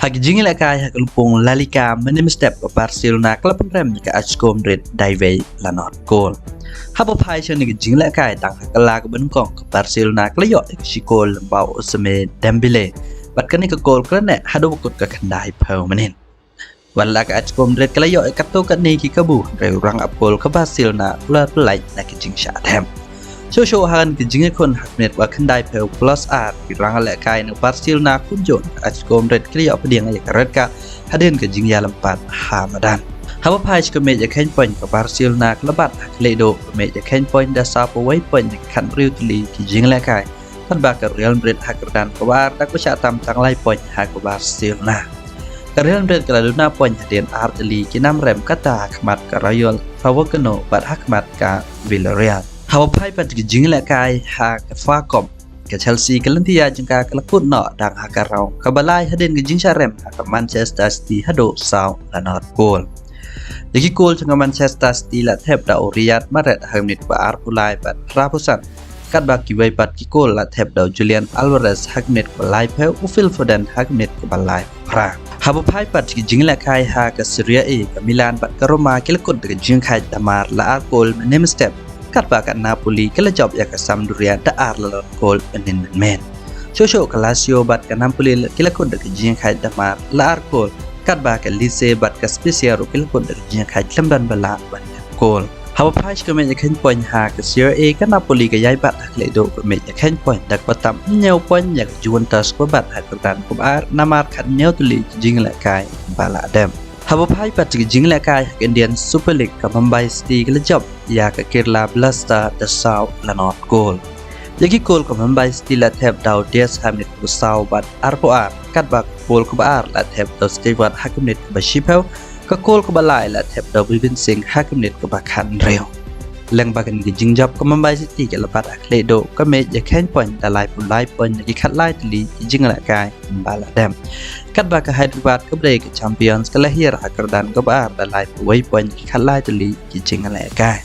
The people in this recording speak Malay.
hak jingil akai hak lumpung La Liga menim step ke Barcelona klub pengrem ke Atletico Madrid David Lanot gol habo pai chen ke jingil akai tang hak la ke benukong ke Barcelona kleyo ke sikol lembau Ousmane Dembele bat kan ke gol klene hado kut ke kandai permanen wala ke Atletico Madrid kleyo ke to ke ni ki kabu rang apol ke Barcelona pelai nak ke jing sha them show han ke jingil kon hak net wa kandai per plus art ki rang la kai no Barcelona kunjon Atletico Madrid kleyo pediang ya kereka haden ke jing ya lempat Hamadan haba pai ke meja kain point ke Barcelona lebat ledo ke meja kain point da sapo wai point kan riutli ki jing la kai kan ba ke Real Madrid hak dan ke war tak bisa tam tang lai point hak ke Barcelona ke Real Madrid ke laduna point haden arteli ki nam rem kata khmat ke Rayo Vallecano bat hakmat ka Villarreal haba pai pat ke jing la kai hak ke Facom ke Chelsea ke lentia jengka ke lekut no dang hak rau ke balai haden ke jing sarem hak ke Manchester City hado saw lanot gol Lagi gol dengan Manchester City la thep da Riyad Mahrez hamnit ba Arpulai bat Rapusan kat baki wai bat ki gol la thep da Julian Alvarez hamnit ba lai peu Phil Foden hamnit ba lai pra habo pai bat ki jingla kai ha ka Serie A ka Milan bat ka Roma ki lekut de jing khai damar la ar gol nem step kat ba ka Napoli ke la job ya ka Sampdoria da ar la gol nen men Show ka Lazio bat ka Napoli ki lekut de jing khai damar la ar gol kat ba ke Lice bat ke spesial rukil pun dari jing khai lemban bala ban gol haba page ke meja kain point ha ke Serie A ke Napoli ke yai bat hak ledo ke meja kain point dak patam nyau point yak Juventus ko bat hak dan ko ar namar khat nyau tuli jing la kai bala dem haba page bat ke jing la kai ke Indian Super League ke Mumbai City ke job ya ke Kerala Blasters the South Lanot gol Lagi gol ke Mumbai City la thep daw Diaz hamnit ku saw bat arpo ar kat bak gol ke bar la thep daw Stewart hakimnit ke Bashipel ke gol ke balai la thep daw Bivin Singh hakimnit ke Bakhan Reo leng bagan ke jingjap ke Mumbai City ke lepat akledo ke me ya kain point da lai pun lai point ki khat lai tli jing la kai bala dem kat bak ke Hyderabad ke break champions ke lahir hakar dan ke bar da lai wai point ki khat lai tli ki jing la kai